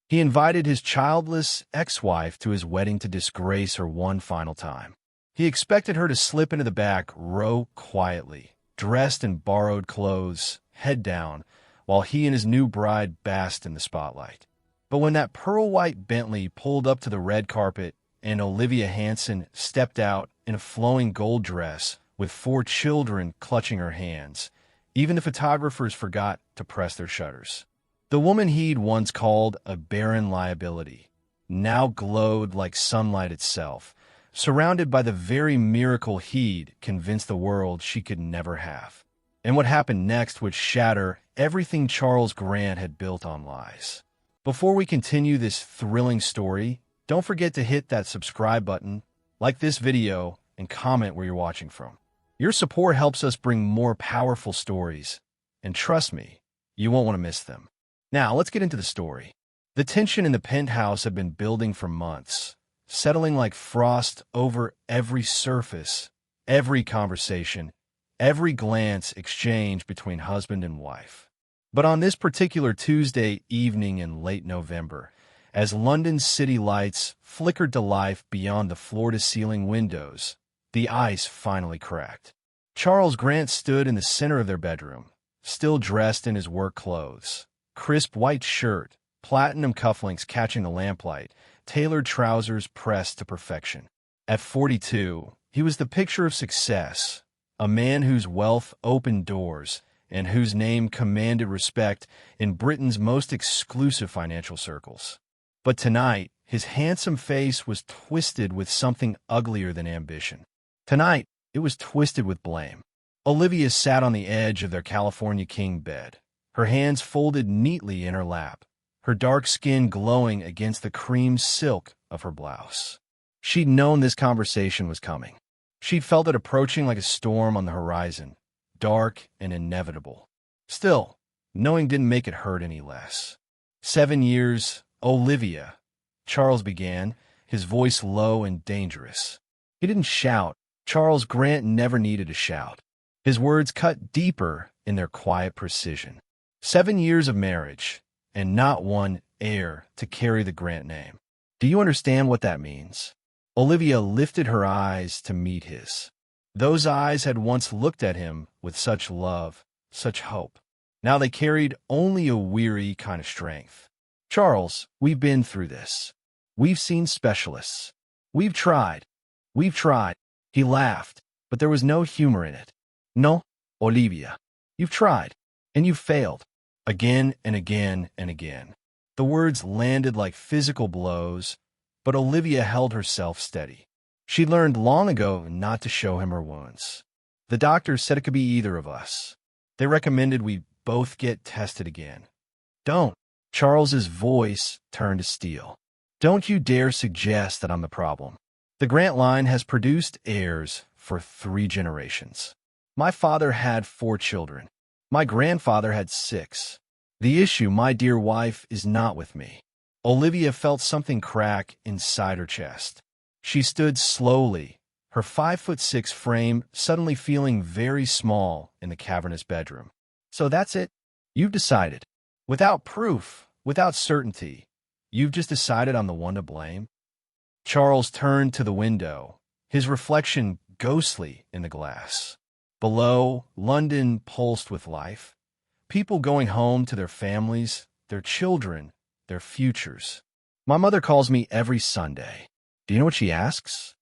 He invited his childless ex-wife to his wedding to disgrace her one final time. He expected her to slip into the back row quietly, dressed in borrowed clothes, head down, while he and his new bride basked in the spotlight. But when that pearl-white Bentley pulled up to the red carpet and Olivia Hanson stepped out in a flowing gold dress with 4 children clutching her hands, even the photographers forgot to press their shutters. The woman he'd once called a barren liability now glowed like sunlight itself, surrounded by the very miracle he'd convinced the world she could never have. And what happened next would shatter everything Charles Grant had built on lies. Before we continue this thrilling story, don't forget to hit that subscribe button, like this video, and comment where you're watching from. Your support helps us bring more powerful stories, and trust me, you won't want to miss them. Now, let's get into the story. The tension in the penthouse had been building for months, settling like frost over every surface, every conversation, every glance exchanged between husband and wife. But on this particular Tuesday evening in late November, as London's city lights flickered to life beyond the floor-to-ceiling windows, the ice finally cracked. Charles Grant stood in the center of their bedroom, still dressed in his work clothes. Crisp white shirt, platinum cufflinks catching the lamplight, tailored trousers pressed to perfection. At 42, he was the picture of success, a man whose wealth opened doors and whose name commanded respect in Britain's most exclusive financial circles. But tonight, his handsome face was twisted with something uglier than ambition. Tonight, it was twisted with blame. Olivia sat on the edge of their California king bed, her hands folded neatly in her lap, her dark skin glowing against the cream silk of her blouse. She'd known this conversation was coming. She'd felt it approaching like a storm on the horizon, dark and inevitable. Still, knowing didn't make it hurt any less. 7 years, Olivia, Charles began, his voice low and dangerous. He didn't shout. Charles Grant never needed to shout. His words cut deeper in their quiet precision. 7 years of marriage, and not one heir to carry the Grant name. Do you understand what that means? Olivia lifted her eyes to meet his. Those eyes had once looked at him with such love, such hope. Now they carried only a weary kind of strength. Charles, we've been through this. We've seen specialists. We've tried. We've tried. He laughed, but there was no humor in it. No, Olivia. You've tried, and you've failed. Again and again and again. The words landed like physical blows, but Olivia held herself steady. She learned long ago not to show him her wounds. The doctors said it could be either of us. They recommended we both get tested again. Don't. Charles's voice turned to steel. Don't you dare suggest that I'm the problem. The Grant line has produced heirs for 3 generations. My father had 4 children. My grandfather had 6. The issue, my dear wife, is not with me. Olivia felt something crack inside her chest. She stood slowly, her 5'6" frame suddenly feeling very small in the cavernous bedroom. So that's it? You've decided. Without proof, without certainty, you've just decided I'm the one to blame? Charles turned to the window, his reflection ghostly in the glass. Below, London pulsed with life. People going home to their families, their children, their futures. My mother calls me every Sunday. Do you know what she asks?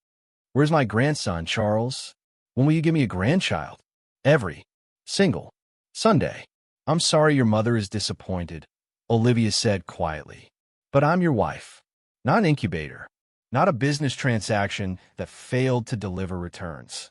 Where's my grandson, Charles? When will you give me a grandchild? Every single Sunday. I'm sorry your mother is disappointed, Olivia said quietly. But I'm your wife, not an incubator, not a business transaction that failed to deliver returns.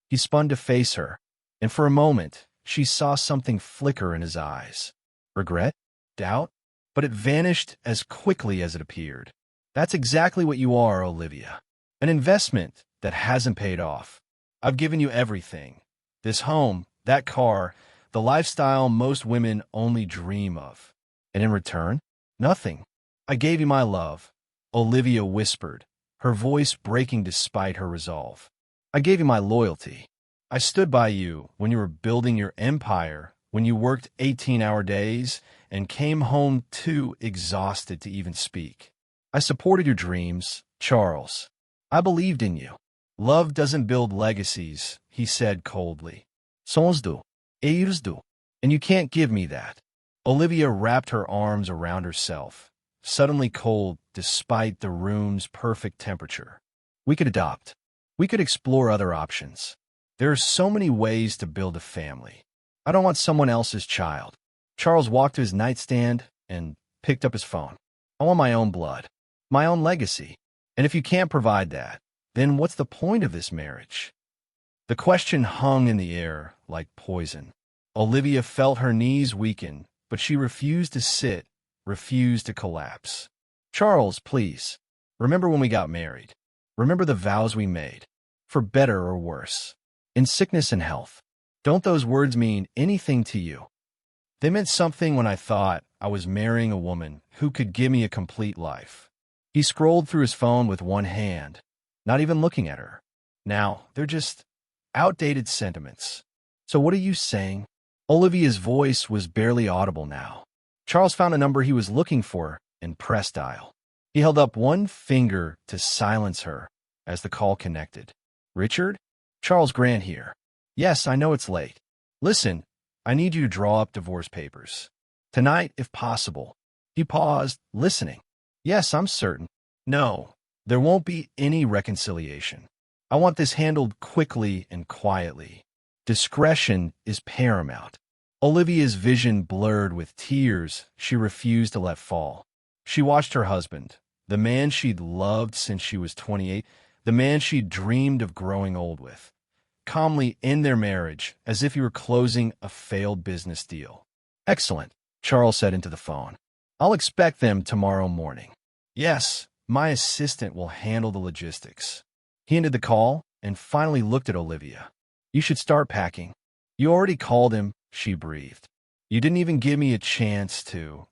He spun to face her, and for a moment, she saw something flicker in his eyes. Regret? Doubt? But it vanished as quickly as it appeared. That's exactly what you are, Olivia. An investment that hasn't paid off. I've given you everything. This home, that car, the lifestyle most women only dream of. And in return, nothing. I gave you my love, Olivia whispered, her voice breaking despite her resolve. I gave you my loyalty. I stood by you when you were building your empire, when you worked 18-hour days and came home too exhausted to even speak. I supported your dreams, Charles. I believed in you. Love doesn't build legacies, he said coldly. Songs do. Ears do. And you can't give me that. Olivia wrapped her arms around herself, suddenly cold despite the room's perfect temperature. We could adopt. We could explore other options. There are so many ways to build a family. I don't want someone else's child. Charles walked to his nightstand and picked up his phone. I want my own blood, my own legacy. And if you can't provide that, then what's the point of this marriage? The question hung in the air like poison. Olivia felt her knees weaken, but she refused to sit, refused to collapse. Charles, please, remember when we got married. Remember the vows we made, for better or worse, in sickness and health. Don't those words mean anything to you? They meant something when I thought I was marrying a woman who could give me a complete life. He scrolled through his phone with one hand, not even looking at her. Now, they're just outdated sentiments. So what are you saying? Olivia's voice was barely audible now. Charles found a number he was looking for and pressed dial. He held up one finger to silence her as the call connected. Richard? Charles Grant here. Yes, I know it's late. Listen, I need you to draw up divorce papers. Tonight, if possible. He paused, listening. Yes, I'm certain. No, there won't be any reconciliation. I want this handled quickly and quietly. Discretion is paramount. Olivia's vision blurred with tears she refused to let fall. She watched her husband, the man she'd loved since she was 28, the man she'd dreamed of growing old with, calmly end their marriage as if he were closing a failed business deal. Excellent, Charles said into the phone. I'll expect them tomorrow morning. Yes, my assistant will handle the logistics. He ended the call and finally looked at Olivia. You should start packing. You already called him, she breathed. You didn't even give me a chance to...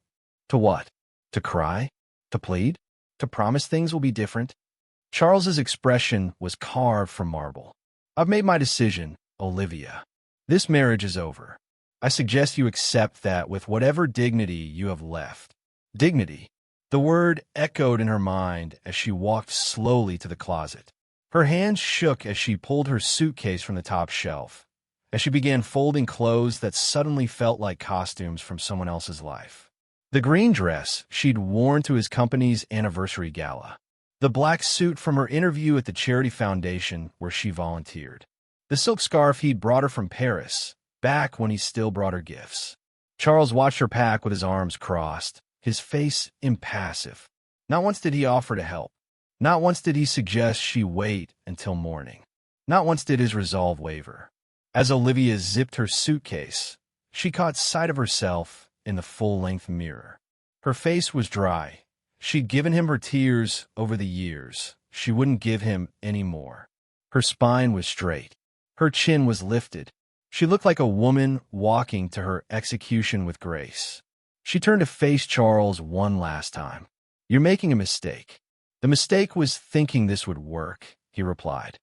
To what? To cry? To plead? To promise things will be different? Charles's expression was carved from marble. I've made my decision, Olivia. This marriage is over. I suggest you accept that with whatever dignity you have left. Dignity. The word echoed in her mind as she walked slowly to the closet. Her hands shook as she pulled her suitcase from the top shelf, as she began folding clothes that suddenly felt like costumes from someone else's life. The green dress she'd worn to his company's anniversary gala. The black suit from her interview at the charity foundation where she volunteered. The silk scarf he'd brought her from Paris, back when he still brought her gifts. Charles watched her pack with his arms crossed, his face impassive. Not once did he offer to help. Not once did he suggest she wait until morning. Not once did his resolve waver. As Olivia zipped her suitcase, she caught sight of herself in the full-length mirror. Her face was dry. She'd given him her tears over the years. She wouldn't give him any more. Her spine was straight. Her chin was lifted. She looked like a woman walking to her execution with grace. She turned to face Charles one last time. You're making a mistake. The mistake was thinking this would work, he replied.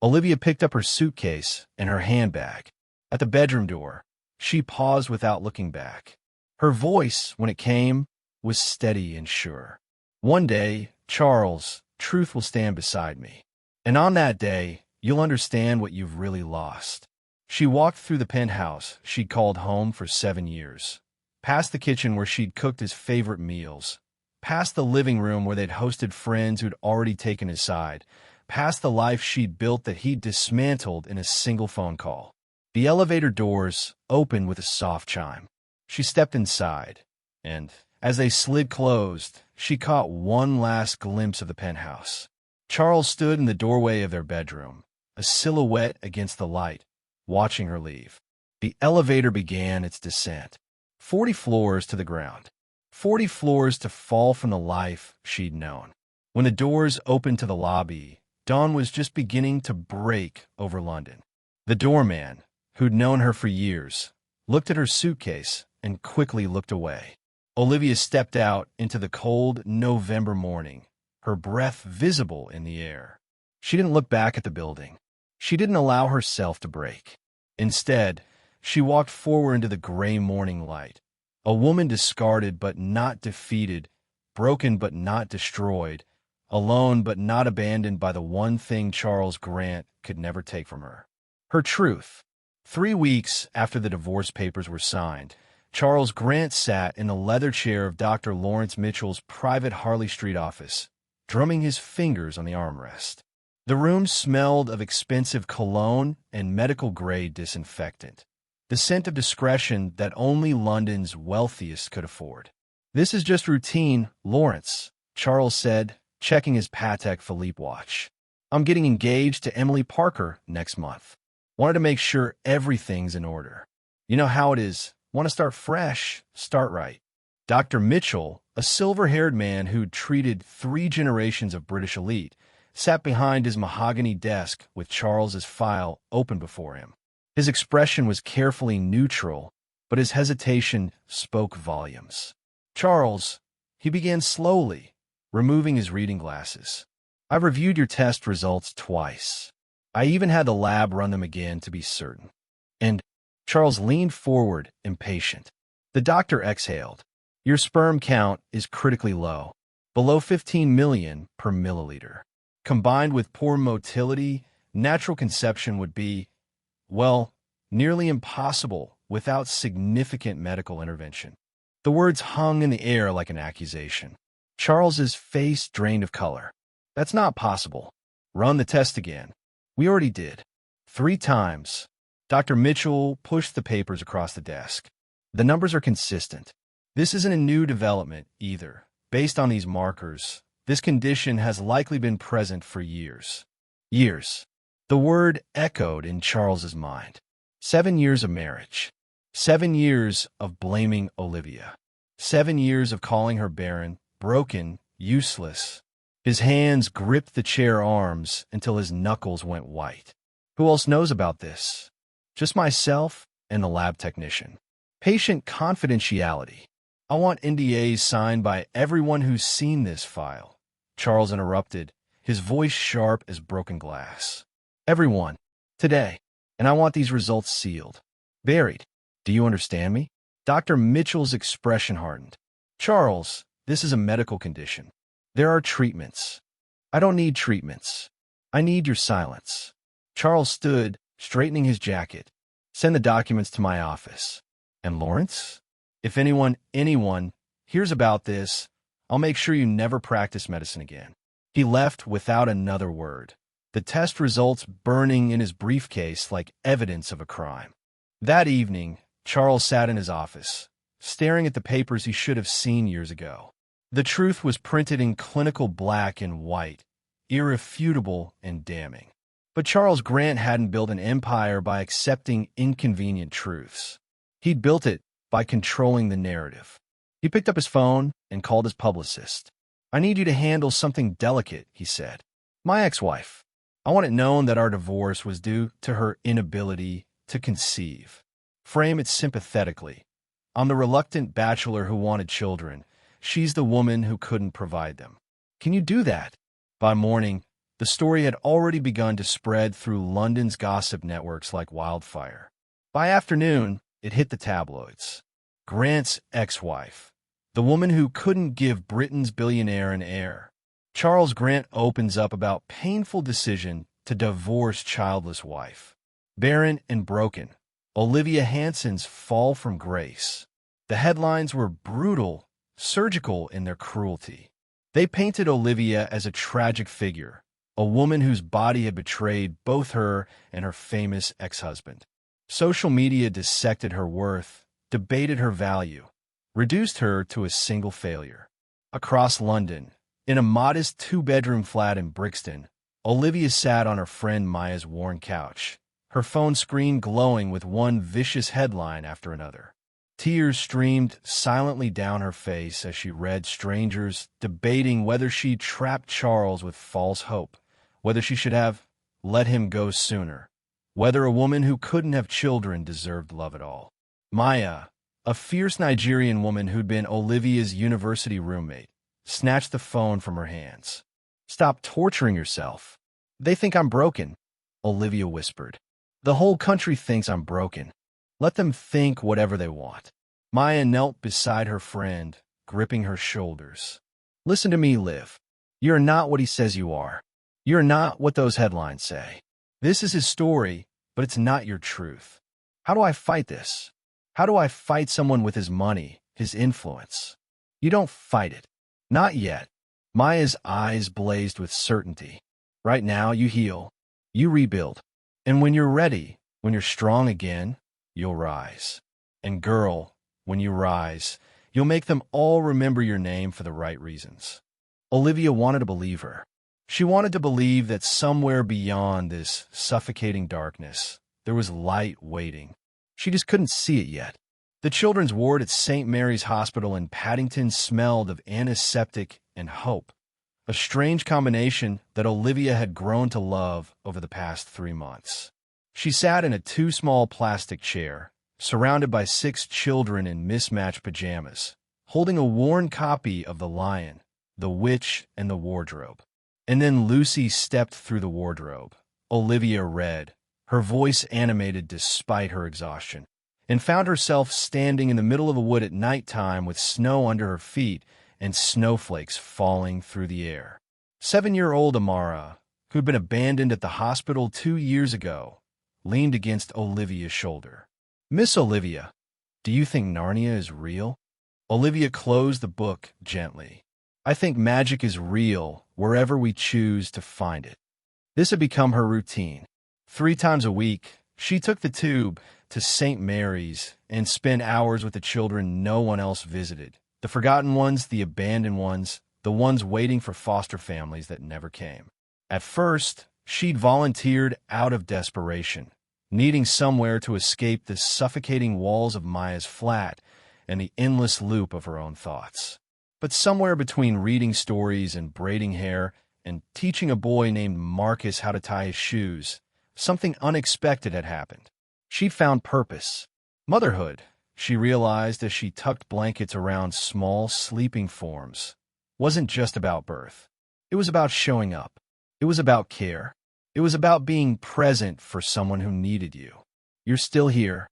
Olivia picked up her suitcase and her handbag. At the bedroom door, she paused without looking back. Her voice, when it came, was steady and sure. One day, Charles, truth will stand beside me. And on that day, you'll understand what you've really lost. She walked through the penthouse she'd called home for 7 years, past the kitchen where she'd cooked his favorite meals, past the living room where they'd hosted friends who'd already taken his side, past the life she'd built that he'd dismantled in a single phone call. The elevator doors opened with a soft chime. She stepped inside, and as they slid closed, she caught one last glimpse of the penthouse. Charles stood in the doorway of their bedroom, a silhouette against the light, watching her leave. The elevator began its descent. 40 floors to the ground. 40 floors to fall from the life she'd known. When the doors opened to the lobby, dawn was just beginning to break over London. The doorman, who'd known her for years, looked at her suitcase and quickly looked away. Olivia stepped out into the cold November morning, her breath visible in the air. She didn't look back at the building. She didn't allow herself to break. Instead, she walked forward into the gray morning light, A woman discarded but not defeated, broken but not destroyed, alone but not abandoned by the one thing Charles Grant could never take from her: her truth. 3 weeks after the divorce papers were signed, Charles Grant sat in the leather chair of Dr. Lawrence Mitchell's private Harley Street office, drumming his fingers on the armrest. The room smelled of expensive cologne and medical-grade disinfectant, the scent of discretion that only London's wealthiest could afford. "This is just routine, Lawrence," Charles said, checking his Patek Philippe watch. "I'm getting engaged to Emily Parker next month. Wanted to make sure everything's in order. You know how it is. Want to start fresh, start right." Dr. Mitchell, a silver-haired man who'd treated 3 generations of British elite, sat behind his mahogany desk with Charles's file open before him. His expression was carefully neutral, but his hesitation spoke volumes. "Charles," he began slowly, removing his reading glasses, "I've reviewed your test results twice. I even had the lab run them again to be certain." And Charles leaned forward, impatient. The doctor exhaled. "Your sperm count is critically low, below 15 million per milliliter. Combined with poor motility, natural conception would be, well, nearly impossible without significant medical intervention." The words hung in the air like an accusation. Charles's face drained of color. "That's not possible. Run the test again." "We already did. 3 times. Dr. Mitchell pushed the papers across the desk. "The numbers are consistent. This isn't a new development, either. Based on these markers, this condition has likely been present for years." Years. The word echoed in Charles's mind. 7 years of marriage. 7 years of blaming Olivia. 7 years of calling her barren, broken, useless. His hands gripped the chair arms until his knuckles went white. "Who else knows about this?" "Just myself and the lab technician. Patient confidentiality. I want NDAs signed by everyone who's seen this file." Charles interrupted, his voice sharp as broken glass. "Everyone. Today. And I want these results sealed. Buried. Do you understand me?" Dr. Mitchell's expression hardened. "Charles, this is a medical condition. There are treatments. I don't need treatments. I need your silence." Charles stood, straightening his jacket. "Send the documents to my office. And Lawrence? If anyone hears about this, I'll make sure you never practice medicine again." He left without another word, the test results burning in his briefcase like evidence of a crime. That evening, Charles sat in his office, staring at the papers he should have seen years ago. The truth was printed in clinical black and white, irrefutable and damning. But Charles Grant hadn't built an empire by accepting inconvenient truths. He'd built it by controlling the narrative. He picked up his phone and called his publicist. "I need you to handle something delicate," he said. "My ex-wife. I want it known that our divorce was due to her inability to conceive. Frame it sympathetically. I'm the reluctant bachelor who wanted children. She's the woman who couldn't provide them. Can you do that?" By morning, the story had already begun to spread through London's gossip networks like wildfire. By afternoon, it hit the tabloids. Grant's ex-wife, the woman who couldn't give Britain's billionaire an heir. Charles Grant opens up about painful decision to divorce childless wife. Barren and broken, Olivia Hanson's fall from grace. The headlines were brutal, surgical in their cruelty. They painted Olivia as a tragic figure, a woman whose body had betrayed both her and her famous ex-husband. Social media dissected her worth, debated her value, reduced her to a single failure. Across London, in a modest 2-bedroom flat in Brixton, Olivia sat on her friend Maya's worn couch, her phone screen glowing with one vicious headline after another. Tears streamed silently down her face as she read strangers debating whether she trapped Charles with false hope, whether she should have let him go sooner, whether a woman who couldn't have children deserved love at all. Maya, a fierce Nigerian woman who'd been Olivia's university roommate, snatched the phone from her hands. "Stop torturing yourself. They think I'm broken," Olivia whispered. "The whole country thinks I'm broken. Let them think whatever they want." Maya knelt beside her friend, gripping her shoulders. Listen to me, Liv. You're not what he says you are. You're not what those headlines say. This is his story, but it's not your truth. How do I fight this? How do I fight someone with his money, his influence? You don't fight it. Not yet. Maya's eyes blazed with certainty. Right now, you heal. You rebuild. And when you're ready, when you're strong again, you'll rise. And girl, when you rise, you'll make them all remember your name for the right reasons. Olivia wanted to believe her. She wanted to believe that somewhere beyond this suffocating darkness, there was light waiting. She just couldn't see it yet. The children's ward at St. Mary's Hospital in Paddington smelled of antiseptic and hope, a strange combination that Olivia had grown to love over the past 3 months. She sat in a too-small plastic chair, surrounded by 6 children in mismatched pajamas, holding a worn copy of The Lion, The Witch, and the Wardrobe. And then Lucy stepped through the wardrobe. Olivia read, her voice animated despite her exhaustion, and found herself standing in the middle of a wood at nighttime with snow under her feet and snowflakes falling through the air. 7-year-old Amara, who'd been abandoned at the hospital 2 years ago, leaned against Olivia's shoulder. Miss Olivia, do you think Narnia is real? Olivia closed the book gently. I think magic is real wherever we choose to find it. This had become her routine. 3 times a week, she took the tube to St. Mary's and spent hours with the children no one else visited. The forgotten ones, the abandoned ones, the ones waiting for foster families that never came. At first, she'd volunteered out of desperation, needing somewhere to escape the suffocating walls of Maya's flat and the endless loop of her own thoughts. But somewhere between reading stories and braiding hair and teaching a boy named Marcus how to tie his shoes, something unexpected had happened. She'd found purpose. Motherhood, she realized as she tucked blankets around small sleeping forms, wasn't just about birth. It was about showing up. It was about care. It was about being present for someone who needed you. You're still here.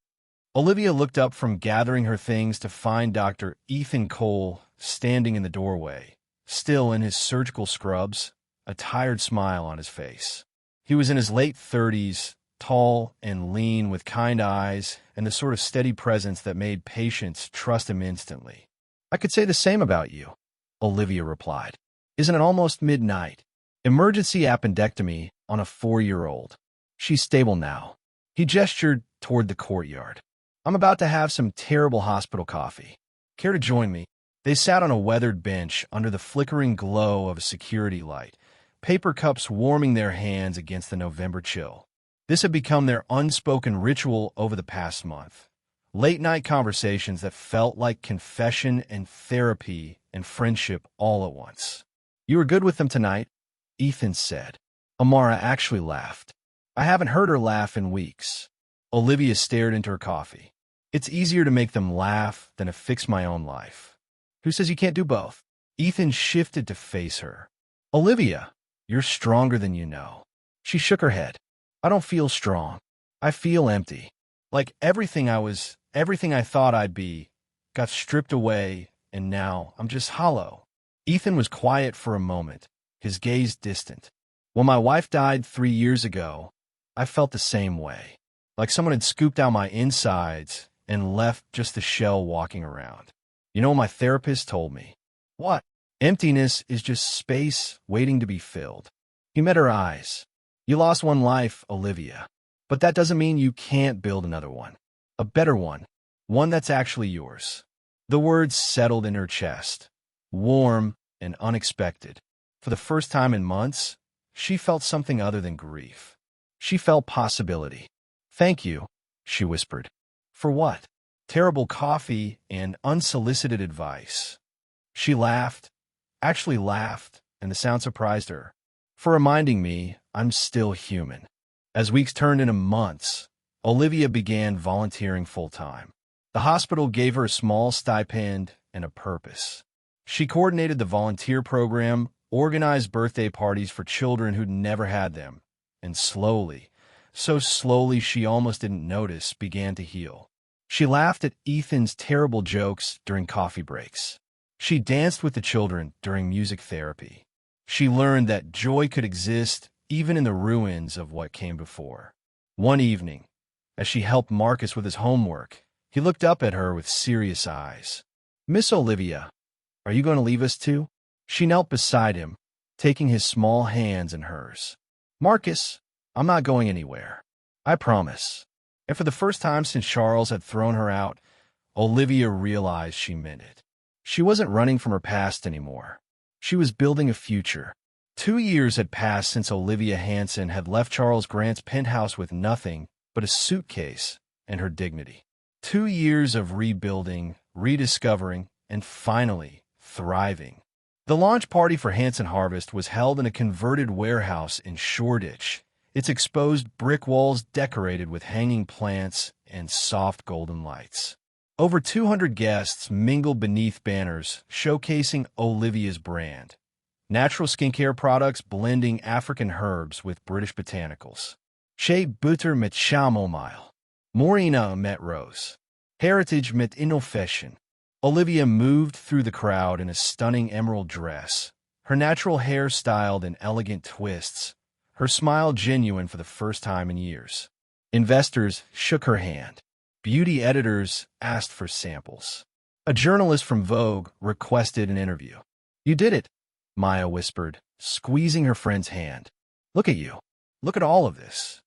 Olivia looked up from gathering her things to find Dr. Ethan Cole standing in the doorway, still in his surgical scrubs, a tired smile on his face. He was in his late 30s, tall and lean with kind eyes and the sort of steady presence that made patients trust him instantly. I could say the same about you, Olivia replied. Isn't it almost midnight? Emergency appendectomy on a 4-year-old. She's stable now. He gestured toward the courtyard. I'm about to have some terrible hospital coffee. Care to join me? They sat on a weathered bench under the flickering glow of a security light, paper cups warming their hands against the November chill. This had become their unspoken ritual over the past month. Late-night conversations that felt like confession and therapy and friendship all at once. You were good with them tonight, Ethan said. Amara actually laughed. I haven't heard her laugh in weeks. Olivia stared into her coffee. It's easier to make them laugh than to fix my own life. Who says you can't do both? Ethan shifted to face her. Olivia, you're stronger than you know. She shook her head. I don't feel strong. I feel empty. Like everything I thought I'd be, got stripped away, and now I'm just hollow. Ethan was quiet for a moment, his gaze distant. When my wife died 3 years ago, I felt the same way. Like someone had scooped out my insides and left just the shell walking around. You know what my therapist told me? What? Emptiness is just space waiting to be filled. He met her eyes. You lost one life, Olivia. But that doesn't mean you can't build another one. A better one. One that's actually yours. The words settled in her chest. Warm and unexpected. For the first time in months, she felt something other than grief. She felt possibility. Thank you, she whispered. For what? Terrible coffee and unsolicited advice. She laughed, actually laughed, and the sound surprised her. For reminding me I'm still human. As weeks turned into months, Olivia began volunteering full-time. The hospital gave her a small stipend and a purpose. She coordinated the volunteer program, organized birthday parties for children who'd never had them, and slowly, so slowly she almost didn't notice, began to heal. She laughed at Ethan's terrible jokes during coffee breaks. She danced with the children during music therapy. She learned that joy could exist even in the ruins of what came before. One evening, as she helped Marcus with his homework, he looked up at her with serious eyes. "Miss Olivia, are you going to leave us too?" She knelt beside him, taking his small hands in hers. "Marcus, I'm not going anywhere. I promise." And for the first time since Charles had thrown her out, Olivia realized she meant it. She wasn't running from her past anymore. She was building a future. 2 years had passed since Olivia Hanson had left Charles Grant's penthouse with nothing but a suitcase and her dignity. 2 years of rebuilding, rediscovering, and finally thriving. The launch party for Hanson Harvest was held in a converted warehouse in Shoreditch, its exposed brick walls decorated with hanging plants and soft golden lights. Over 200 guests mingled beneath banners showcasing Olivia's brand. Natural skincare products blending African herbs with British botanicals. Shea butter met chamomile. Morena met rose. Heritage met innovation. Olivia moved through the crowd in a stunning emerald dress, her natural hair styled in elegant twists, her smile genuine for the first time in years. Investors shook her hand. Beauty editors asked for samples. A journalist from Vogue requested an interview. "You did it," Maya whispered, squeezing her friend's hand. "Look at you. Look at all of this."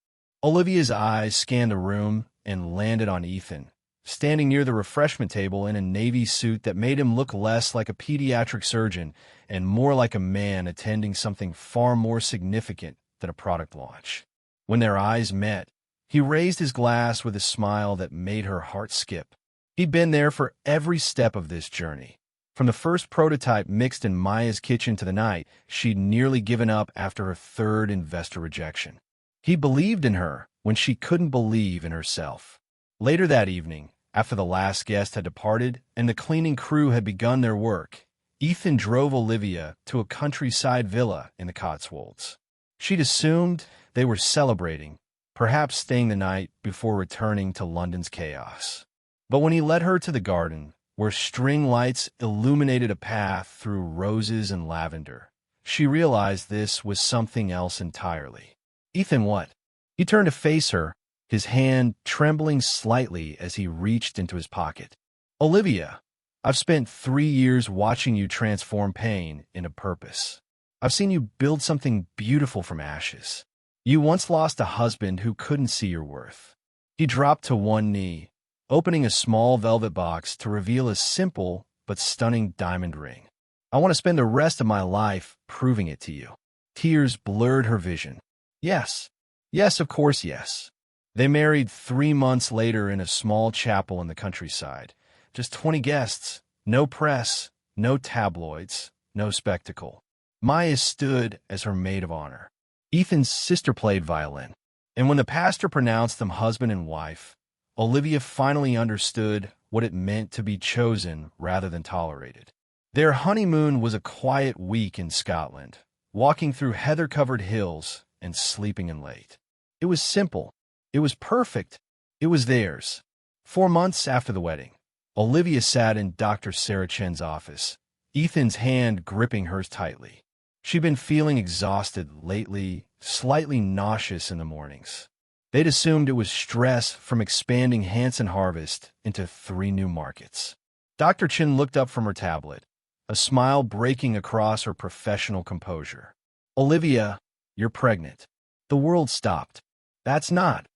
Olivia's eyes scanned the room and landed on Ethan, standing near the refreshment table in a navy suit that made him look less like a pediatric surgeon and more like a man attending something far more significant than a product launch. When their eyes met, he raised his glass with a smile that made her heart skip. He'd been there for every step of this journey. From the first prototype mixed in Maya's kitchen to the night she'd nearly given up after her third investor rejection. He believed in her when she couldn't believe in herself. Later that evening, after the last guest had departed and the cleaning crew had begun their work, Ethan drove Olivia to a countryside villa in the Cotswolds. She'd assumed they were celebrating, perhaps staying the night before returning to London's chaos. But when he led her to the garden, where string lights illuminated a path through roses and lavender, she realized this was something else entirely. "Ethan, what?" He turned to face her, his hand trembling slightly as he reached into his pocket. "Olivia, I've spent 3 years watching you transform pain into purpose. I've seen you build something beautiful from ashes. You once lost a husband who couldn't see your worth." He dropped to one knee, opening a small velvet box to reveal a simple but stunning diamond ring. "I want to spend the rest of my life proving it to you." Tears blurred her vision. Yes, yes, of course, yes. They married 3 months later in a small chapel in the countryside. Just 20 guests, no press, no tabloids, no spectacle. Maya stood as her maid of honor. Ethan's sister played violin, and when the pastor pronounced them husband and wife, Olivia finally understood what it meant to be chosen rather than tolerated. Their honeymoon was a quiet week in Scotland, walking through heather-covered hills and sleeping in late. It was simple. It was perfect. It was theirs. 4 months after the wedding, Olivia sat in Dr. Sarah Chen's office, Ethan's hand gripping hers tightly. She'd been feeling exhausted lately, slightly nauseous in the mornings. They'd assumed it was stress from expanding Hanson Harvest into 3 new markets. Dr. Chen looked up from her tablet, a smile breaking across her professional composure. "Olivia, you're pregnant." The world stopped. "That's not."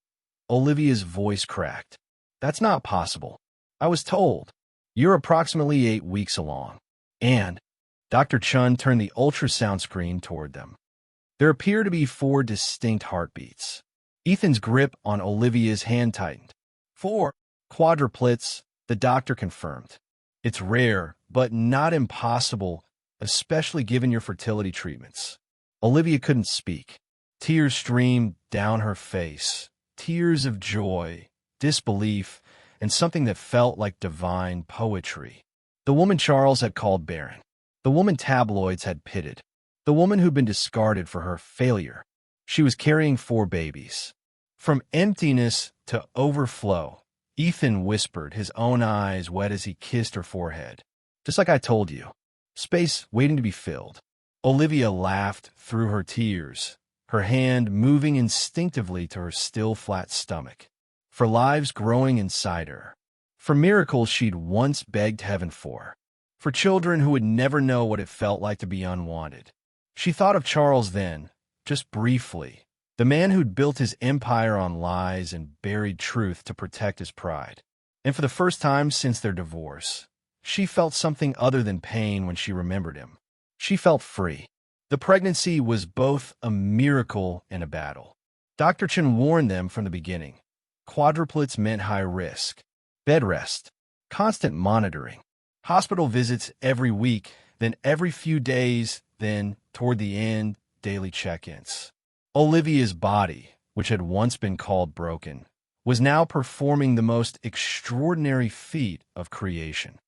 Olivia's voice cracked. "That's not possible. I was told. You're approximately 8 weeks along." And Dr. Chun turned the ultrasound screen toward them. There appeared to be 4 distinct heartbeats. Ethan's grip on Olivia's hand tightened. 4 quadruplets, the doctor confirmed. "It's rare, but not impossible, especially given your fertility treatments." Olivia couldn't speak. Tears streamed down her face. Tears of joy, disbelief, and something that felt like divine poetry. The woman Charles had called barren. The woman tabloids had pitted. The woman who'd been discarded for her failure. She was carrying 4 babies. From emptiness to overflow, Ethan whispered, his own eyes wet as he kissed her forehead. "Just like I told you. Space waiting to be filled." Olivia laughed through her tears, her hand moving instinctively to her still flat stomach. For lives growing inside her. For miracles she'd once begged heaven for. For children who would never know what it felt like to be unwanted. She thought of Charles then, just briefly, the man who'd built his empire on lies and buried truth to protect his pride. And for the first time since their divorce, she felt something other than pain when she remembered him. She felt free. The pregnancy was both a miracle and a battle. Dr. Chen warned them from the beginning. Quadruplets meant high risk. Bed rest. Constant monitoring. Hospital visits every week, then every few days, then, toward the end, daily check-ins. Olivia's body, which had once been called broken, was now performing the most extraordinary feat of creation.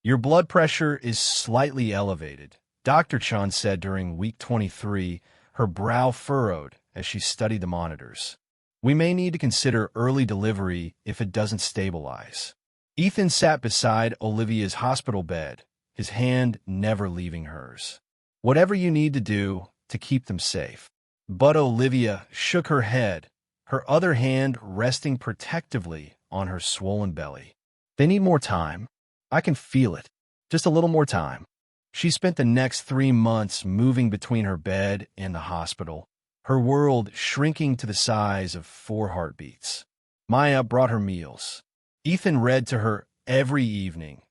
"Your blood pressure is slightly elevated," Dr. Chan said during week 23, her brow furrowed as she studied the monitors. "We may need to consider early delivery if it doesn't stabilize." Ethan sat beside Olivia's hospital bed, his hand never leaving hers. "Whatever you need to do to keep them safe." But Olivia shook her head, her other hand resting protectively on her swollen belly. "They need more time. I can feel it. Just a little more time." She spent the next 3 months moving between her bed and the hospital, her world shrinking to the size of 4 heartbeats. Maya brought her meals. Ethan read to her every evening.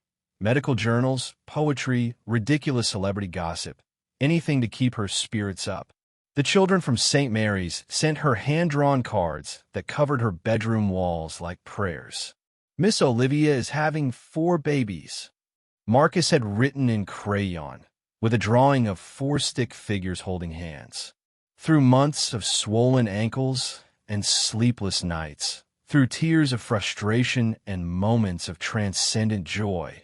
Medical journals, poetry, ridiculous celebrity gossip, anything to keep her spirits up. The children from St. Mary's sent her hand-drawn cards that covered her bedroom walls like prayers. "Miss Olivia is having 4 babies." Marcus had written in crayon, with a drawing of 4 stick figures holding hands. Through months of swollen ankles and sleepless nights, through tears of frustration and moments of transcendent joy,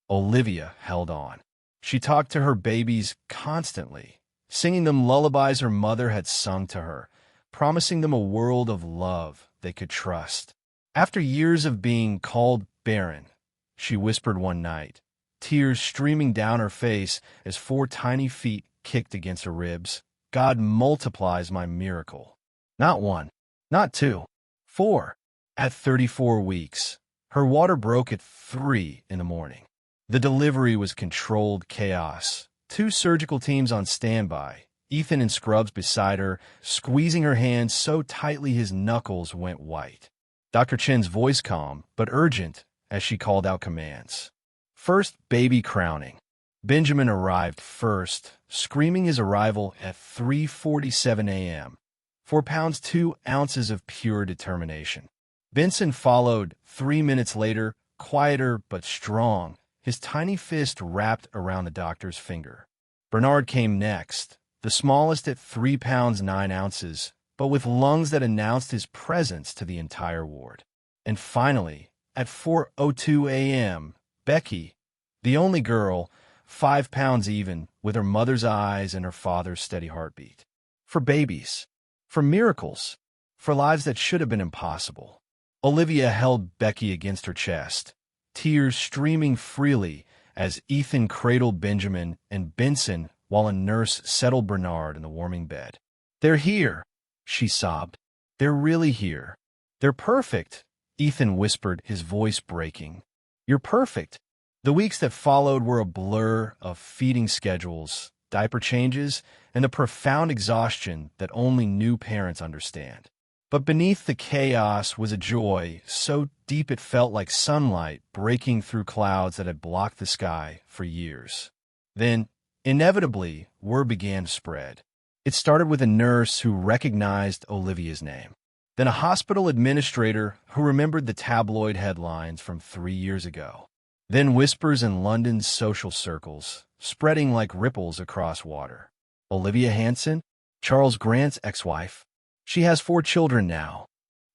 Olivia held on. She talked to her babies constantly, singing them lullabies her mother had sung to her, promising them a world of love they could trust. After years of being called barren, she whispered one night, tears streaming down her face as 4 tiny feet kicked against her ribs, "God multiplies my miracle. Not 1, not 2, 4. At 34 weeks, her water broke at 3 in the morning. The delivery was controlled chaos. 2 surgical teams on standby, Ethan in scrubs beside her, squeezing her hand so tightly his knuckles went white. Dr. Chen's voice calm, but urgent, as she called out commands. First, baby crowning. Benjamin arrived first, screaming his arrival at 3:47 a.m. 4 pounds 2 ounces of pure determination. Benson followed 3 minutes later, quieter but strong, his tiny fist wrapped around the doctor's finger. Bernard came next, the smallest at 3 pounds 9 ounces, but with lungs that announced his presence to the entire ward. And finally, at 4:02 a.m., Becky, the only girl, 5 pounds even, with her mother's eyes and her father's steady heartbeat. For babies. For miracles. For lives that should have been impossible. Olivia held Becky against her chest, tears streaming freely as Ethan cradled Benjamin and Benson while a nurse settled Bernard in the warming bed. "They're here," she sobbed. "They're really here. They're perfect," Ethan whispered, his voice breaking. "You're perfect." The weeks that followed were a blur of feeding schedules, diaper changes, and the profound exhaustion that only new parents understand. But beneath the chaos was a joy so deep it felt like sunlight breaking through clouds that had blocked the sky for years. Then, inevitably, word began to spread. It started with a nurse who recognized Olivia's name. Then a hospital administrator who remembered the tabloid headlines from 3 years ago. Then whispers in London's social circles, spreading like ripples across water. Olivia Hanson, Charles Grant's ex-wife. She has 4 children now.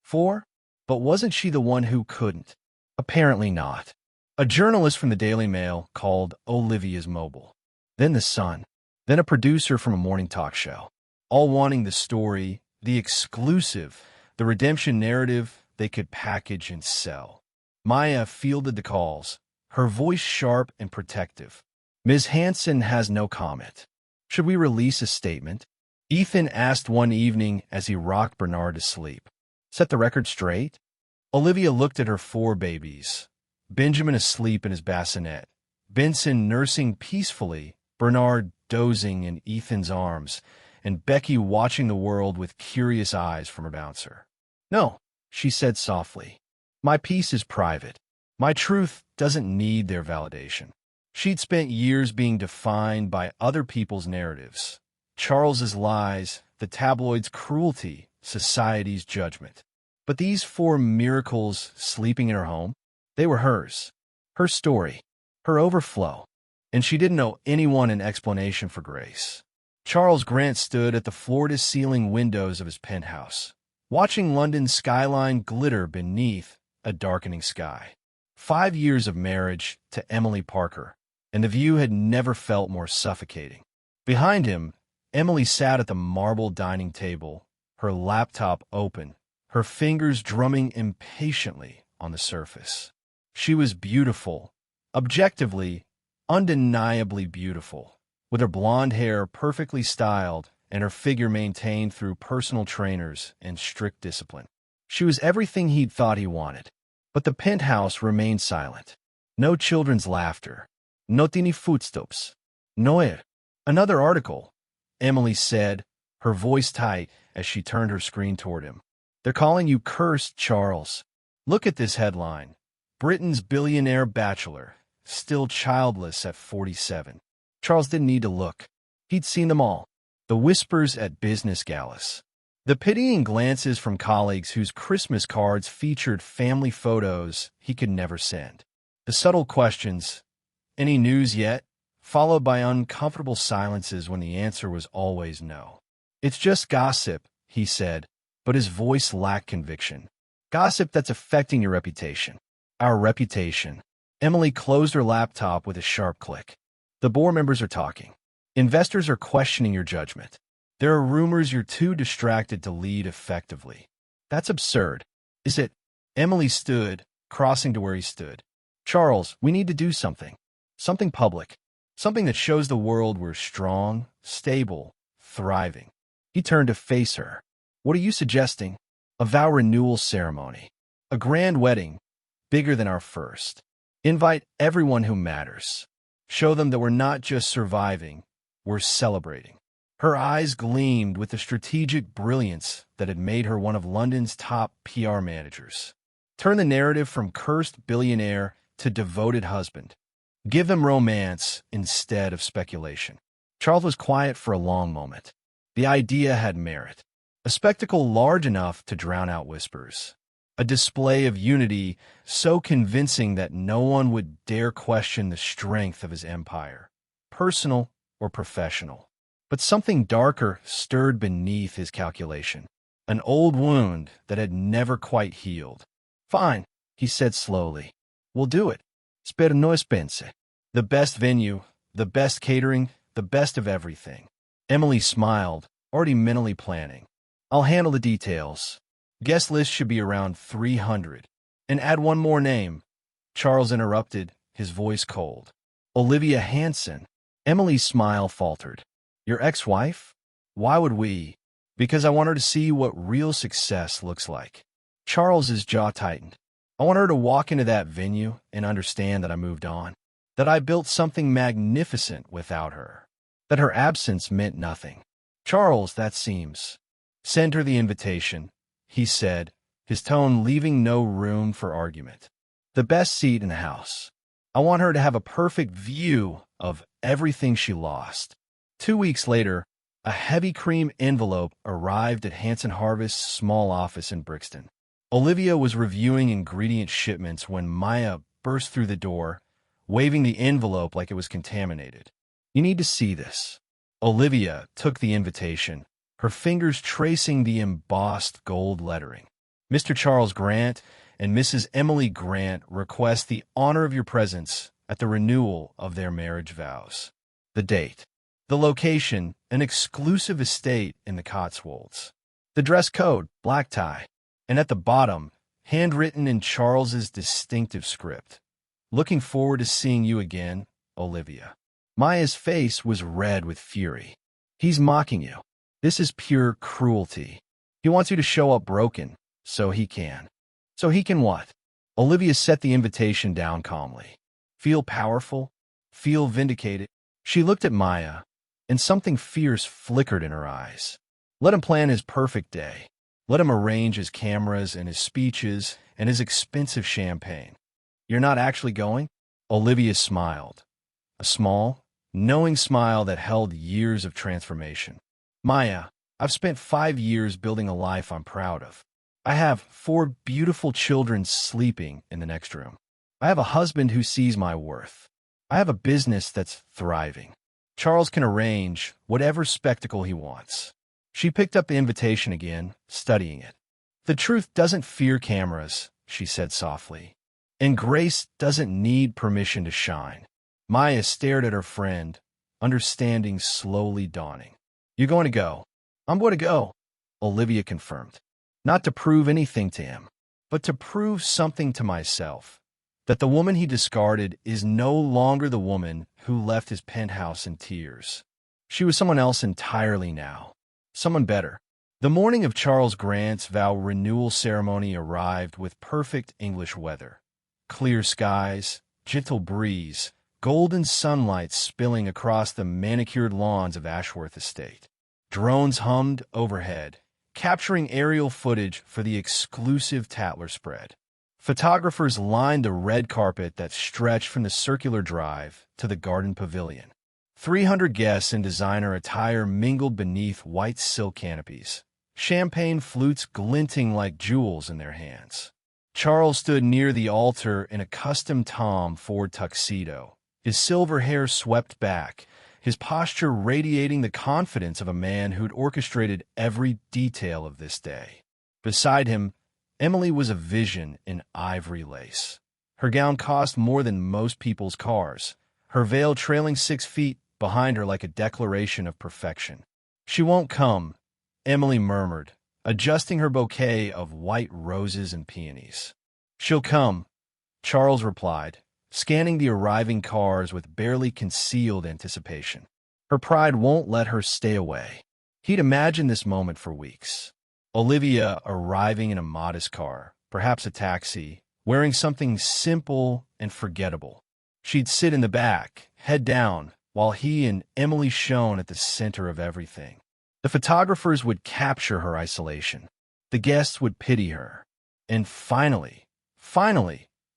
4? But wasn't she the one who couldn't? Apparently not. A journalist from the Daily Mail called Olivia's mobile. Then the Sun. Then a producer from a morning talk show. All wanting the story, the exclusive, the redemption narrative they could package and sell. Maya fielded the calls, her voice sharp and protective. Ms. Hanson has no comment. Should we release a statement? Ethan asked one evening as he rocked Bernard to sleep. Set the record straight? Olivia looked at her 4 babies. Benjamin asleep in his bassinet, Benson nursing peacefully, Bernard dozing in Ethan's arms, and Becky watching the world with curious eyes from her bouncer. No, she said softly. My peace is private. My truth doesn't need their validation. She'd spent years being defined by other people's narratives. Charles's lies, the tabloids' cruelty, society's judgment. But these 4 miracles sleeping in her home, they were hers. Her story, her overflow. And she didn't owe anyone an explanation for grace. Charles Grant stood at the floor-to-ceiling windows of his penthouse, watching London's skyline glitter beneath a darkening sky. 5 years of marriage to Emily Parker, and the view had never felt more suffocating. Behind him, Emily sat at the marble dining table, her laptop open, her fingers drumming impatiently on the surface. She was beautiful, objectively, undeniably beautiful, with her blonde hair perfectly styled and her figure maintained through personal trainers and strict discipline. She was everything he'd thought he wanted. But the penthouse remained silent. No children's laughter. No tiny footsteps. No air. Another article, Emily said, her voice tight as she turned her screen toward him. They're calling you cursed, Charles. Look at this headline. Britain's billionaire bachelor, still childless at 47. Charles didn't need to look. He'd seen them all. The whispers at business galas. The pitying glances from colleagues whose Christmas cards featured family photos he could never send. The subtle questions, any news yet? Followed by uncomfortable silences when the answer was always no. It's just gossip, he said, but his voice lacked conviction. Gossip that's affecting your reputation. Our reputation. Emily closed her laptop with a sharp click. The board members are talking. Investors are questioning your judgment. There are rumors you're too distracted to lead effectively. That's absurd. Is it? Emily stood, crossing to where he stood. Charles, we need to do something. Something public. Something that shows the world we're strong, stable, thriving. He turned to face her. What are you suggesting? A vow renewal ceremony. A grand wedding, bigger than our first. Invite everyone who matters. Show them that we're not just surviving, we're celebrating. Her eyes gleamed with the strategic brilliance that had made her one of London's top PR managers. Turn the narrative from cursed billionaire to devoted husband. Give them romance instead of speculation. Charles was quiet for a long moment. The idea had merit. A spectacle large enough to drown out whispers. A display of unity so convincing that no one would dare question the strength of his empire, personal or professional. But something darker stirred beneath his calculation. An old wound that had never quite healed. Fine, he said slowly. We'll do it. Spero no expense. The best venue, the best catering, the best of everything. Emily smiled, already mentally planning. I'll handle the details. Guest list should be around 300. And add one more name. Charles interrupted, his voice cold. Olivia Hanson. Emily's smile faltered. Your ex-wife? Why would we? Because I want her to see what real success looks like. Charles's jaw tightened. I want her to walk into that venue and understand that I moved on. That I built something magnificent without her. That her absence meant nothing. Charles, that seems. Send her the invitation, he said, his tone leaving no room for argument. The best seat in the house. I want her to have a perfect view of everything she lost. 2 weeks later, a heavy cream envelope arrived at Hanson Harvest's small office in Brixton. Olivia was reviewing ingredient shipments when Maya burst through the door, waving the envelope like it was contaminated. You need to see this. Olivia took the invitation, her fingers tracing the embossed gold lettering. Mr. Charles Grant and Mrs. Emily Grant request the honor of your presence at the renewal of their marriage vows. The date. The location, an exclusive estate in the Cotswolds. The dress code, black tie. And at the bottom, handwritten in Charles's distinctive script. "Looking forward to seeing you again, Olivia." Maya's face was red with fury. "He's mocking you. This is pure cruelty. He wants you to show up broken, so he can." "So he can what?" Olivia set the invitation down calmly. "Feel powerful? Feel vindicated?" She looked at Maya, and something fierce flickered in her eyes. "Let him plan his perfect day. Let him arrange his cameras and his speeches and his expensive champagne. You're not actually going?" Olivia smiled, a small, knowing smile that held years of transformation. "Maya, I've spent 5 years building a life I'm proud of. I have 4 beautiful children sleeping in the next room. I have a husband who sees my worth. I have a business that's thriving. Charles can arrange whatever spectacle he wants." She picked up the invitation again, studying it. "The truth doesn't fear cameras," she said softly. "And grace doesn't need permission to shine." Maya stared at her friend, understanding slowly dawning. "You're going to go?" "I'm going to go," Olivia confirmed. "Not to prove anything to him, but to prove something to myself. That the woman he discarded is no longer the woman who left his penthouse in tears. She was someone else entirely now. Someone better." The morning of Charles Grant's vow renewal ceremony arrived with perfect English weather. Clear skies, gentle breeze, golden sunlight spilling across the manicured lawns of Ashworth Estate. Drones hummed overhead, capturing aerial footage for the exclusive Tatler spread. Photographers lined the red carpet that stretched from the circular drive to the garden pavilion. 300 guests in designer attire mingled beneath white silk canopies, champagne flutes glinting like jewels in their hands. Charles stood near the altar in a custom Tom Ford tuxedo, his silver hair swept back, his posture radiating the confidence of a man who'd orchestrated every detail of this day. Beside him, Emily was a vision in ivory lace. Her gown cost more than most people's cars, her veil trailing 6 feet behind her like a declaration of perfection. "She won't come," Emily murmured, adjusting her bouquet of white roses and peonies. "She'll come," Charles replied, scanning the arriving cars with barely concealed anticipation. "Her pride won't let her stay away." He'd imagined this moment for weeks. Olivia arriving in a modest car, perhaps a taxi, wearing something simple and forgettable. She'd sit in the back, head down, while he and Emily shone at the center of everything. The photographers would capture her isolation. The guests would pity her. And finally,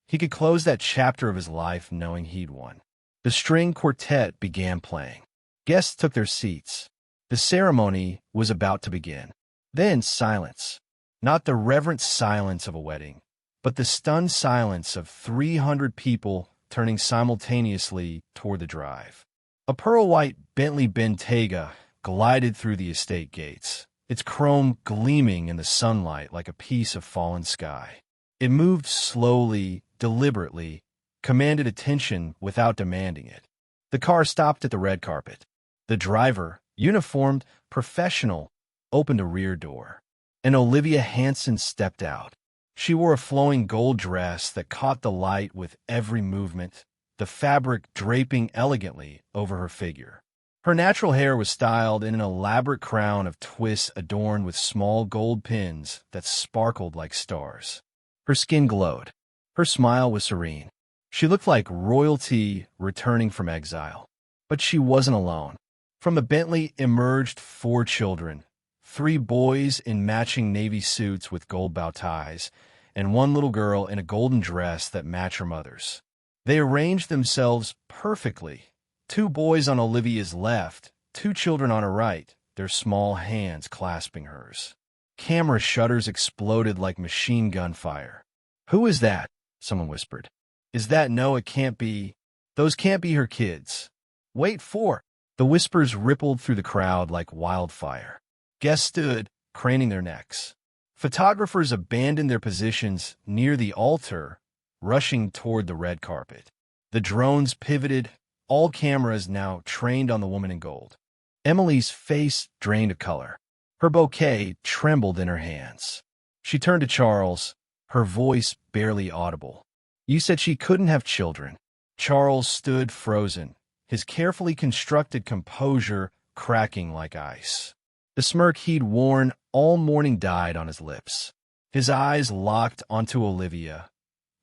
he could close that chapter of his life knowing he'd won. The string quartet began playing. Guests took their seats. The ceremony was about to begin. Then silence. Not the reverent silence of a wedding, but the stunned silence of 300 people turning simultaneously toward the drive. A pearl-white Bentley Bentayga glided through the estate gates, its chrome gleaming in the sunlight like a piece of fallen sky. It moved slowly, deliberately, commanded attention without demanding it. The car stopped at the red carpet. The driver, uniformed, professional, opened a rear door. And Olivia Hanson stepped out. She wore a flowing gold dress that caught the light with every movement, the fabric draping elegantly over her figure. Her natural hair was styled in an elaborate crown of twists adorned with small gold pins that sparkled like stars. Her skin glowed. Her smile was serene. She looked like royalty returning from exile. But she wasn't alone. From the Bentley emerged 4 children, 3 boys in matching navy suits with gold bow ties, and 1 little girl in a golden dress that matched her mother's. They arranged themselves perfectly. 2 boys on Olivia's left, 2 children on her right, their small hands clasping hers. Camera shutters exploded like machine gun fire. "Who is that?" someone whispered. "Is that no, it can't be. Those can't be her kids." "Wait for." The whispers rippled through the crowd like wildfire. Guests stood, craning their necks. Photographers abandoned their positions near the altar, rushing toward the red carpet. The drones pivoted, all cameras now trained on the woman in gold. Emily's face drained of color. Her bouquet trembled in her hands. She turned to Charles, her voice barely audible. You said she couldn't have children. Charles stood frozen, his carefully constructed composure cracking like ice. The smirk he'd worn all morning died on his lips. His eyes locked onto Olivia.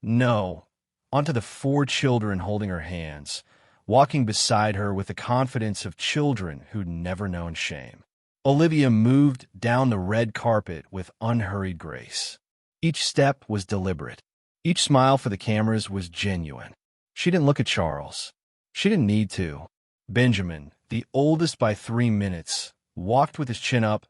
No, onto the 4 children holding her hands, walking beside her with the confidence of children who'd never known shame. Olivia moved down the red carpet with unhurried grace. Each step was deliberate. Each smile for the cameras was genuine. She didn't look at Charles. She didn't need to. Benjamin, the oldest by 3 minutes, walked with his chin up,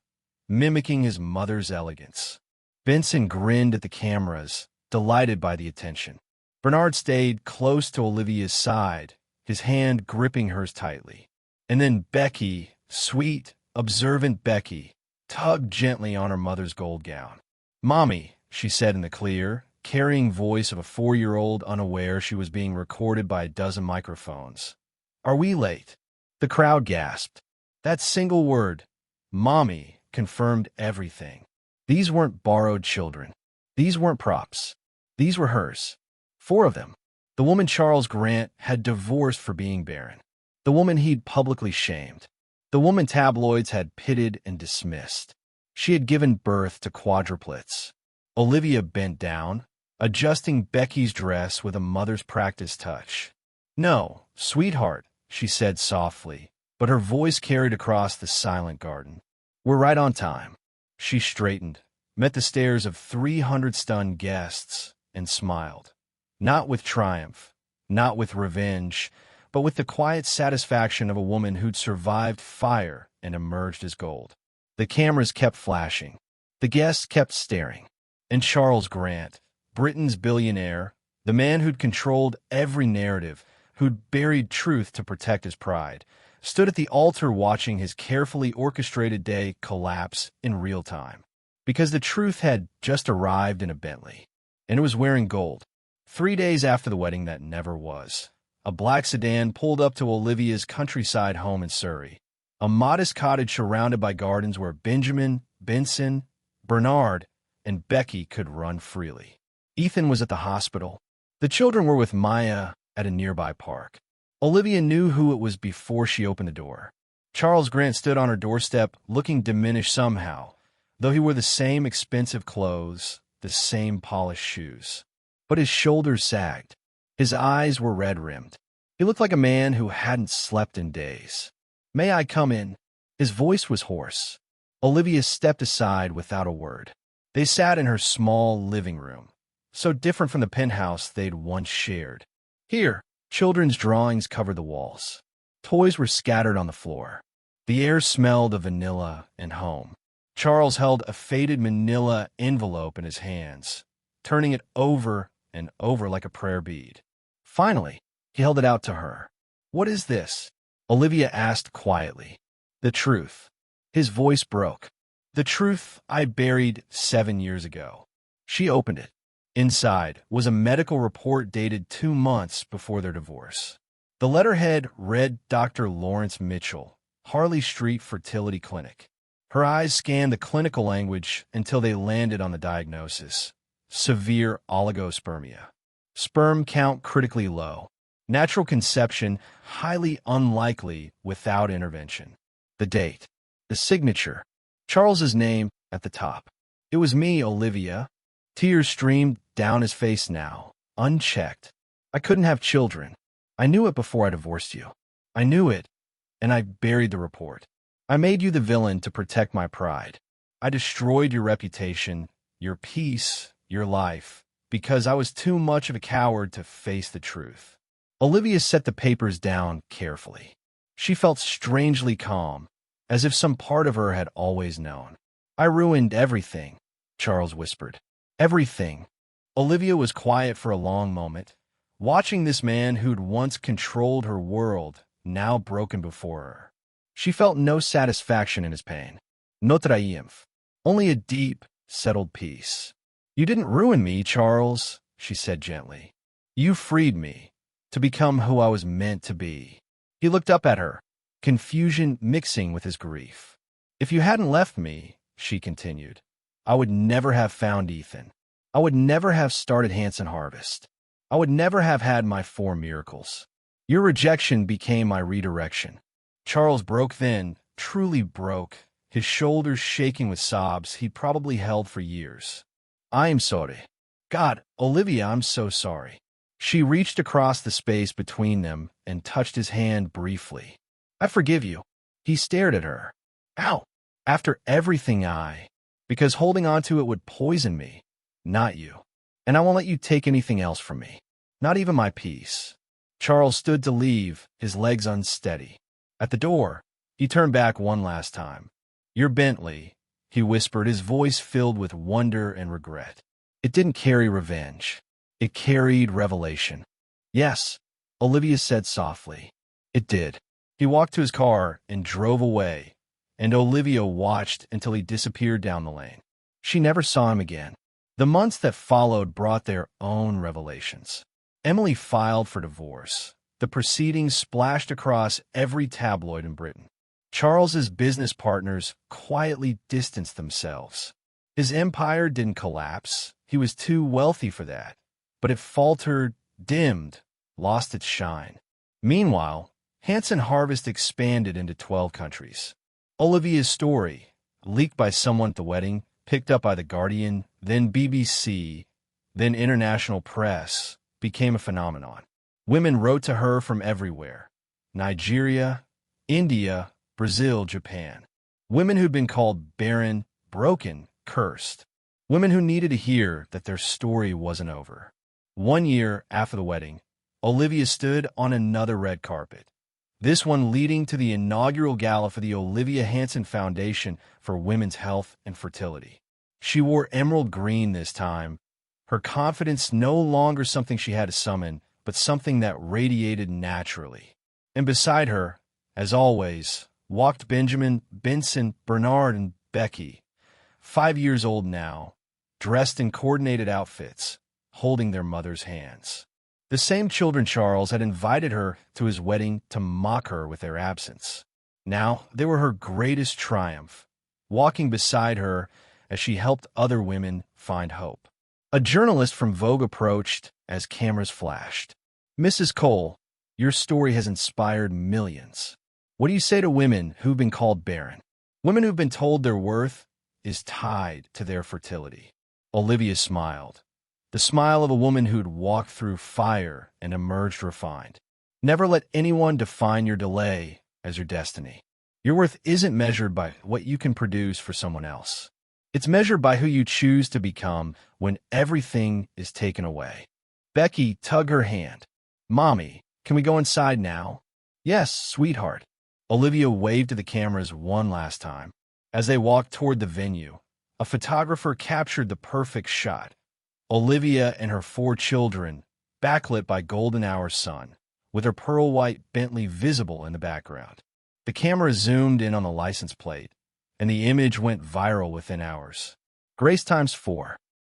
mimicking his mother's elegance. Benson grinned at the cameras, delighted by the attention. Bernard stayed close to Olivia's side, his hand gripping hers tightly. And then Becky, sweet, observant Becky, tugged gently on her mother's gold gown. "Mommy," she said in the clear, carrying voice of a 4-year-old unaware she was being recorded by a dozen microphones. "Are we late?" The crowd gasped. That single word, "Mommy," confirmed everything. These weren't borrowed children. These weren't props. These were hers. 4 of them. The woman Charles Grant had divorced for being barren. The woman he'd publicly shamed. The woman tabloids had pitted and dismissed. She had given birth to quadruplets. Olivia bent down, adjusting Becky's dress with a mother's practice touch. "No, sweetheart," she said softly, but her voice carried across the silent garden. "We're right on time." She straightened, met the stares of 300 stunned guests, and smiled. Not with triumph, not with revenge, but with the quiet satisfaction of a woman who'd survived fire and emerged as gold. The cameras kept flashing. The guests kept staring. And Charles Grant, Britain's billionaire, the man who'd controlled every narrative, who'd buried truth to protect his pride, stood at the altar watching his carefully orchestrated day collapse in real time. Because the truth had just arrived in a Bentley, and it was wearing gold. 3 days after the wedding that never was, a black sedan pulled up to Olivia's countryside home in Surrey, a modest cottage surrounded by gardens where Benjamin, Benson, Bernard, and Becky could run freely. Ethan was at the hospital. The children were with Maya at a nearby park. Olivia knew who it was before she opened the door. Charles Grant stood on her doorstep, looking diminished somehow, though he wore the same expensive clothes, the same polished shoes. But his shoulders sagged. His eyes were red-rimmed. He looked like a man who hadn't slept in days. "May I come in?" His voice was hoarse. Olivia stepped aside without a word. They sat in her small living room, so different from the penthouse they'd once shared. Here, children's drawings covered the walls. Toys were scattered on the floor. The air smelled of vanilla and home. Charles held a faded manila envelope in his hands, turning it over and over like a prayer bead. Finally, he held it out to her. "What is this?" Olivia asked quietly. "The truth." His voice broke. "The truth I buried 7 years ago." She opened it. Inside was a medical report dated 2 months before their divorce. The letterhead read Dr. Lawrence Mitchell, Harley Street Fertility Clinic. Her eyes scanned the clinical language until they landed on the diagnosis: severe oligospermia. Sperm count critically low. Natural conception highly unlikely without intervention. The date. The signature. Charles's name at the top. "It was me, Olivia." Tears streamed down his face now, unchecked. "I couldn't have children. I knew it before I divorced you. I knew it, and I buried the report. I made you the villain to protect my pride. I destroyed your reputation, your peace, your life, because I was too much of a coward to face the truth." Olivia set the papers down carefully. She felt strangely calm, as if some part of her had always known. "I ruined everything," Charles whispered. "Everything." Olivia was quiet for a long moment, watching this man who'd once controlled her world, now broken before her. She felt no satisfaction in his pain. No triumph. Only a deep, settled peace. "You didn't ruin me, Charles," she said gently. "You freed me to become who I was meant to be." He looked up at her, confusion mixing with his grief. "If you hadn't left me," she continued, "I would never have found Ethan. I would never have started Hanson Harvest. I would never have had my 4 miracles. Your rejection became my redirection. Charles broke then, truly broke, his shoulders shaking with sobs he'd probably held for years. I am sorry. God, Olivia, I'm so sorry. She reached across the space between them and touched his hand briefly. I forgive you. He stared at her. Ow! After everything because holding on to it would poison me, not you. And I won't let you take anything else from me, not even my peace. Charles stood to leave, his legs unsteady. At the door, he turned back one last time. Your Bentley, he whispered, his voice filled with wonder and regret. It didn't carry revenge. It carried revelation. Yes, Olivia said softly. It did. He walked to his car and drove away, and Olivia watched until he disappeared down the lane. She never saw him again. The months that followed brought their own revelations. Emily filed for divorce. The proceedings splashed across every tabloid in Britain. Charles's business partners quietly distanced themselves. His empire didn't collapse. He was too wealthy for that. But it faltered, dimmed, lost its shine. Meanwhile, Hanson Harvest expanded into 12 countries. Olivia's story, leaked by someone at the wedding, picked up by The Guardian, then BBC, then international press, became a phenomenon. Women wrote to her from everywhere: Nigeria, India, Brazil, Japan. Women who'd been called barren, broken, cursed. Women who needed to hear that their story wasn't over. 1 year after the wedding, Olivia stood on another red carpet. This one leading to the inaugural gala for the Olivia Hanson Foundation for Women's Health and Fertility. She wore emerald green this time, her confidence no longer something she had to summon, but something that radiated naturally. And beside her, as always, walked Benjamin, Benson, Bernard, and Becky, 5 years old now, dressed in coordinated outfits, holding their mother's hands. The same children Charles had invited her to his wedding to mock her with their absence. Now they were her greatest triumph, walking beside her as she helped other women find hope. A journalist from Vogue approached as cameras flashed. Mrs. Cole, your story has inspired millions. What do you say to women who've been called barren? Women who've been told their worth is tied to their fertility. Olivia smiled. The smile of a woman who'd walked through fire and emerged refined. Never let anyone define your delay as your destiny. Your worth isn't measured by what you can produce for someone else. It's measured by who you choose to become when everything is taken away. Becky tugged her hand. Mommy, can we go inside now? Yes, sweetheart. Olivia waved to the cameras one last time. As they walked toward the venue, a photographer captured the perfect shot. Olivia and her 4 children, backlit by golden hour sun, with her pearl-white Bentley visible in the background. The camera zoomed in on the license plate, and the image went viral within hours. Grace times 4.